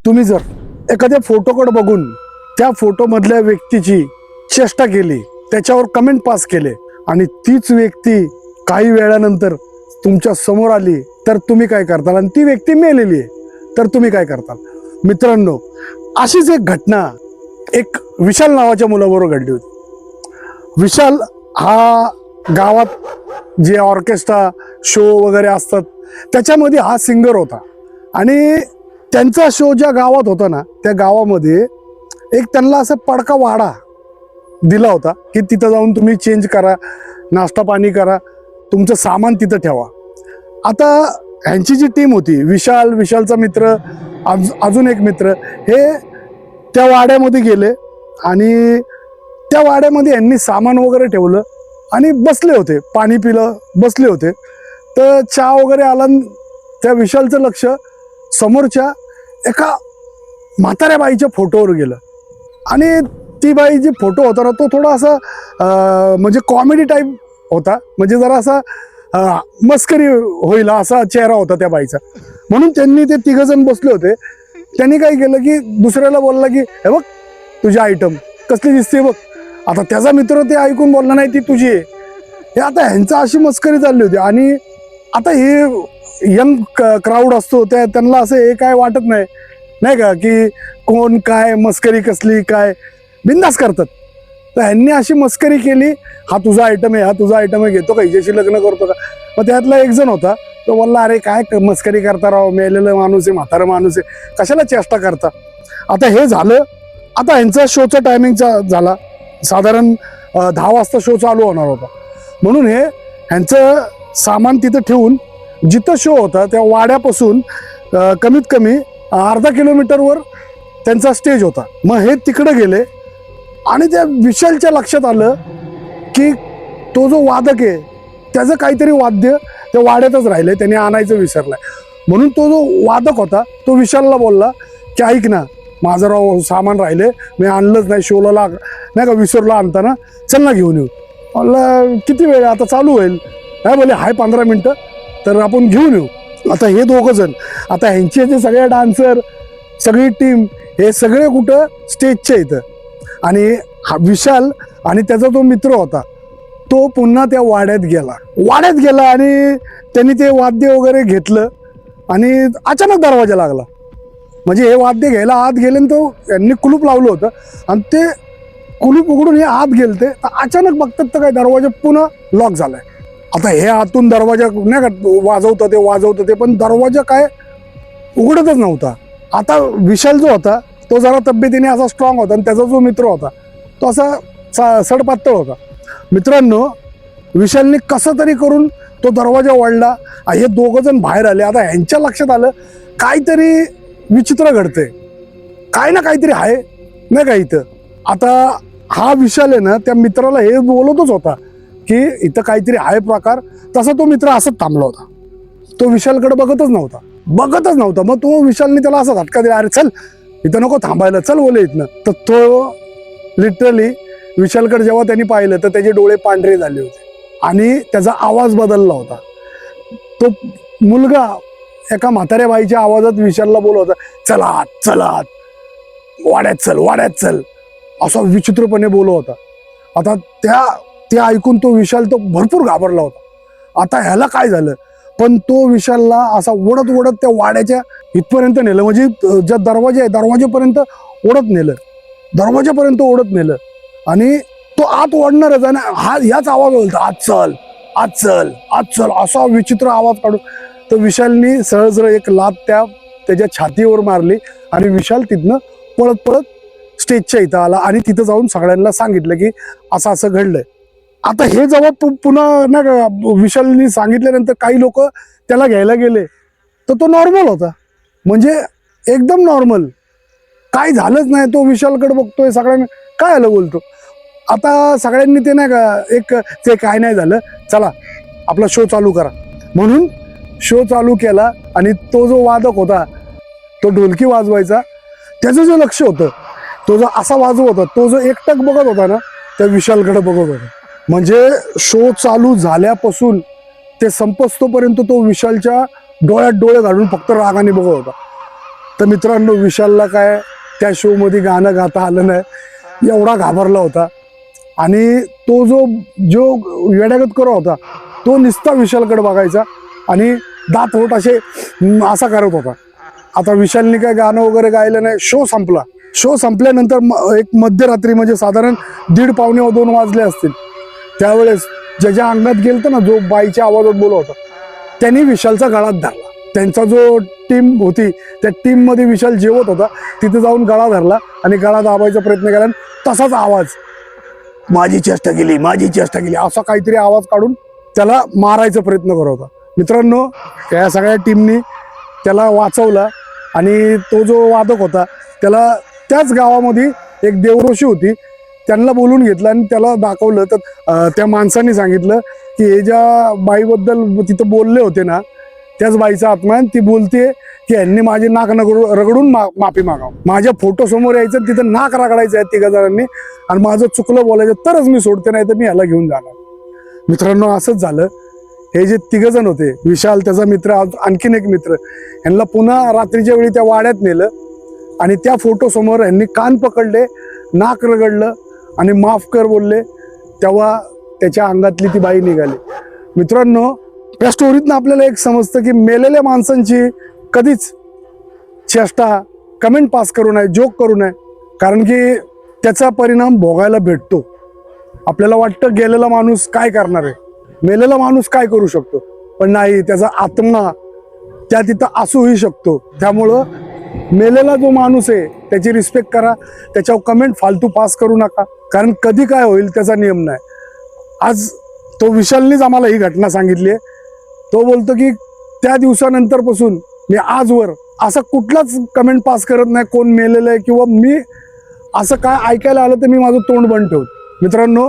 तुम्ही जर एखाद्या फोटोकडे बघून त्या फोटोमधल्या व्यक्तीची चेष्टा केली, त्याच्यावर कमेंट पास केले आणि तीच व्यक्ती काही वेळानंतर तुमच्या समोर आली तर तुम्ही काय करताल? आणि ती व्यक्ती मेलेली आहे तर तुम्ही काय करताल? मित्रांनो, अशीच एक घटना एक विशाल नावाच्या मुलाबरोबर घडली होती. विशाल हा गावात जे ऑर्केस्ट्रा शो वगैरे असतात त्याच्यामध्ये हा सिंगर होता आणि त्यांचा शो ज्या गावात होता ना, त्या गावामध्ये एक त्यांना असं पडका वाडा दिला होता की तिथं जाऊन तुम्ही चेंज करा, नाश्ता पाणी करा, तुमचं सामान तिथं ठेवा. आता ह्यांची जी टीम होती, विशालचा मित्र, अजून एक मित्र, हे त्या वाड्यामध्ये गेले आणि त्या वाड्यामध्ये यांनी सामान वगैरे ठेवलं आणि बसले होते, पाणी पिलं, बसले होते. तर चहा वगैरे आला, त्या विशालचं लक्ष समोरच्या एका म्हाताऱ्या बाईच्या फोटोवर गेलं आणि ती बाई जी फोटो होता ना, तो थोडा असा म्हणजे कॉमेडी टाईप होता, म्हणजे जरा असा मस्करी होईल असा चेहरा होता त्या बाईचा. म्हणून त्यांनी ते तिघजण बसले होते. त्यांनी काय केलं की दुसऱ्याला बोलला की हे बघ तुझी आयटम कसली दिसते बघ. आता त्याचा मित्र ते ऐकून बोलला नाही ती तुझी आहे. हे आता ह्यांचा अशी मस्करी चालली होती आणि आता हे यंग क्राऊड असतो त्यांना असं हे काय वाटत नाही, नाही का, की कोण काय मस्करी कसली काय, बिंदास करतात. तर ह्यांनी अशी मस्करी केली, हा तुझा आयटम आहे, हा तुझा आयटम आहे, घेतो का, हिच्याशी लग्न करतो का. मग त्यातला एक जण होता, तो बोलला अरे काय मस्करी करता राव, मेलेलं माणूस आहे, म्हातारा माणूस आहे, कशाला चेष्टा करता. आता हे झालं. आता ह्यांचा शोचा टायमिंगचा झाला, साधारण 10 वाजता शो चालू होणार होता. म्हणून हे ह्यांचं सामान तिथं ठेवून जिथं शो होता त्या वाड्यापासून कमीत कमी अर्धा किलोमीटरवर त्यांचा स्टेज होता. मग हे तिकडे गेले आणि त्या विशालच्या लक्षात आलं की तो जो वादक आहे त्याचं काहीतरी वाद्य त्या वाड्यातच राहिलंय, त्याने आणायचं विसरलाय. म्हणून तो जो वादक होता तो विशालला बोलला की ऐक ना, माझं राव सामान राहिले, मी आणलंच नाही, शोला नाही का, विसरलो आणताना, चल ना घेऊन येऊ. म्हणलं किती वेळ, आता चालू होईल. काय बोले, हाय 15 मिनटं, तर आपण घेऊन येऊ. आता हे दोघं जण, आता ह्यांचे जे सगळे डान्सर, सगळी टीम, हे सगळे कुठं स्टेजच्या इथं. आणि हा विशाल आणि त्याचा तो मित्र होता तो पुन्हा त्या वाड्यात गेला आणि त्यांनी ते वाद्य वगैरे घेतलं आणि अचानक दरवाजा लागला. म्हणजे हे वाद्य घ्यायला आत गेले आणि तो यांनी कुलूप लावलं होतं आणि ते कुलूप उघडून हे आत गेलते. अचानक बघतात तर काय, दरवाजा पुन्हा लॉक झालाय. आता हे आतून दरवाजा नाही का वाजवतं ते, पण दरवाजा काय उघडतच नव्हता. आता विशाल जो होता तो जरा तब्येतीने असा स्ट्रॉंग होता आणि त्याचा जो मित्र होता तो असा सडपातळ होता. मित्रांनो, विशालने कसं तरी करून तो दरवाजा वाढला. हे दोघं जण बाहेर आले. आता ह्यांच्या लक्षात आलं काहीतरी विचित्र घडतंय, काय ना काहीतरी आहे नाही का इथं. आता हा विशाल आहे ना, त्या मित्राला हे बोलतच होता की इथं काहीतरी आहे प्रकार. तसा तो मित्र असंच थांबला होता, तो विशालकडे बघतच नव्हता. मग तो विशालने त्याला असा झटका दिला, अरे चल इथं नको थांबायला, चल बोले इथनं. तर तो लिटरली विशालकडे जेव्हा त्यांनी पाहिलं तर त्याचे डोळे पांढरे झाले होते आणि त्याचा आवाज बदलला होता. तो मुलगा एका म्हाताऱ्या बाईच्या आवाजात विशालला बोलत होता, चला वाड्यात चल, असा विचित्रपणे बोलत होता. आता ते ऐकून तो विशाल तो भरपूर घाबरला होता. आता ह्याला काय झालं, पण तो विशालला असा ओढत त्या वाड्याच्या इथपर्यंत नेलं, म्हणजे ज्या दरवाजा आहे दरवाजापर्यंत ओढत नेलं आणि तो आत ओढणारच आणि याच आवाज बोलतो, आज चल असा विचित्र आवाज काढून तर विशालनी सरळ एक लाथ त्याच्या छातीवर मारली आणि विशाल तिथनं पळत स्टेजच्या इथं आला आणि तिथं जाऊन सगळ्यांना सांगितलं की असं घडलंय. आता हे जेव्हा पुन्हा ना विशालनी सांगितल्यानंतर काही लोक त्याला घ्यायला गेले तर तो नॉर्मल होता, म्हणजे एकदम नॉर्मल, काय झालंच नाही. तो विशालकडे बघतोय, सगळ्यांना काय आलं बोलतो. आता सगळ्यांनी ते नाही का ते काय नाही झालं, चला आपला शो चालू करा म्हणून शो चालू केला. आणि तो जो वादक होता तो ढोलकी वाजवायचा, त्याचं जे लक्ष होतं तो जो असा वाजवत होता, तो जो एकटक बघत होता ना त्या विशालकडे बघत होता. म्हणजे शो चालू झाल्यापासून ते संपस्तोपर्यंत तो विशालच्या डोळ्यात डोळे घालून फक्त रागाने बघत होता. तर मित्रांनो विशालला काय त्या शोमध्ये गाणं गाता आलं नाही, एवढा घाबरला होता. आणि तो जो जो वेड्यागत करत होता तो नुसता विशालकडे बघायचा आणि दात होत असे असा करत होता. आता विशालने काय गाणं वगैरे गायलं नाही. शो संपला. शो संपल्यानंतर एक मध्यरात्री म्हणजे साधारण 1:30 पावणे 2 वाजले असतील, त्यावेळेस ज्याच्या अंगात गेलतं ना, जो बाईच्या आवाजात बोलत होता, त्यांनी विशालचा गळात धरला. त्यांचा जो टीम होती त्या टीममध्ये विशाल जेवत होता, तिथे जाऊन गळा धरला आणि गळा दाबायचा प्रयत्न केला. तसाच आवाज, माझी चेष्टा केली, माझी चेष्टा केली, असा काहीतरी आवाज काढून त्याला मारायचा प्रयत्न करत होता. मित्रांनो या सगळ्या टीमनी त्याला वाचवला आणि तो जो वादक होता त्याला त्याच गावामध्ये एक देवऋषी होती, त्यांना बोलून घेतलं आणि त्याला दाखवलं. तर त्या माणसाने सांगितलं की हे ज्या बाईबद्दल तिथं बोलले होते ना, त्याच बाईचा आत्मा आहे. ती बोलते की यांनी माझे नाक रगडून माफी मागाव. माझ्या फोटो समोर यायचं, तिथं नाक रगडायचं आहे 3 जणांनी, आणि माझं चुकलं बोलायचं तरच मी सोडते, नाही तर मी ह्याला घेऊन जाणार. मित्रांनो असंच झालं. हे जे 3 जण होते, विशाल, त्याचा मित्र, आणखीन एक मित्र, यांना पुन्हा रात्रीच्या वेळी त्या वाड्यात नेलं आणि त्या फोटो समोर यांनी कान पकडले, नाक रगडलं आणि माफ कर बोलले. तेव्हा त्याच्या अंगातली ती बाई निघाली. मित्रांनो या स्टोरीतनं आपल्याला एक समजतं की मेलेल्या माणसांची कधीच चेष्टा, कमेंट पास करू नये, जोक करू नये, कारण की त्याचा परिणाम भोगायला भेटतो. आपल्याला वाटतं गेलेला माणूस काय करणार आहे, मेलेला माणूस काय करू शकतो, पण नाही, त्याचा आत्मा त्या तिथं असूही शकतो. त्यामुळं मेलेला जो माणूस आहे त्याची रिस्पेक्ट करा, त्याच्यावर कमेंट फालतू पास करू नका, कारण कधी काय होईल त्याचा नियम नाही. आज तो विशालनीच आम्हाला ही घटना सांगितली आहे. तो बोलतो की त्या दिवसानंतरपासून मी आजवर असा कुठलाच कमेंट पास करत नाही कोण मेलेलं आहे, किंवा मी असं काय ऐकायला आलं तर मी माझं तोंड बंद ठेवतो. मित्रांनो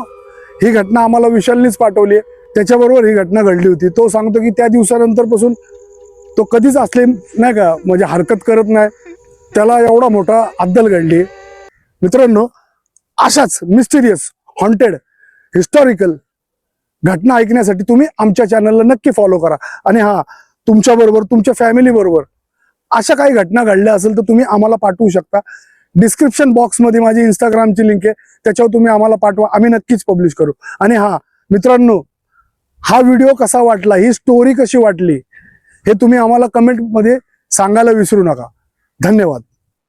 ही घटना आम्हाला विशालनीच पाठवली आहे, त्याच्याबरोबर ही घटना घडली होती. तो सांगतो की त्या दिवसानंतरपासून तो कधीच असले नाही का म्हणजे हरकत करत नाही, त्याला एवढा मोठा अद्दल घडली. मित्रांनो अशाच मिस्टिरियस, हॉन्टेड, हिस्टॉरिकल घटना ऐकण्यासाठी तुम्ही आमच्या चॅनलला नक्की फॉलो करा. आणि हा, तुमच्याबरोबर, तुमच्या फॅमिली बरोबर अशा काही घटना घडल्या असेल तर तुम्ही आम्हाला पाठवू शकता. डिस्क्रिप्शन बॉक्समध्ये माझी इंस्टाग्रामची लिंक आहे, त्याच्यावर तुम्ही आम्हाला पाठवा, आम्ही नक्कीच पब्लिश करू. आणि हा मित्रांनो, हा व्हिडिओ कसा वाटला, ही स्टोरी कशी वाटली, हे तुम्ही आम्हाला कमेंटमध्ये सांगायला विसरू नका. धन्यवाद.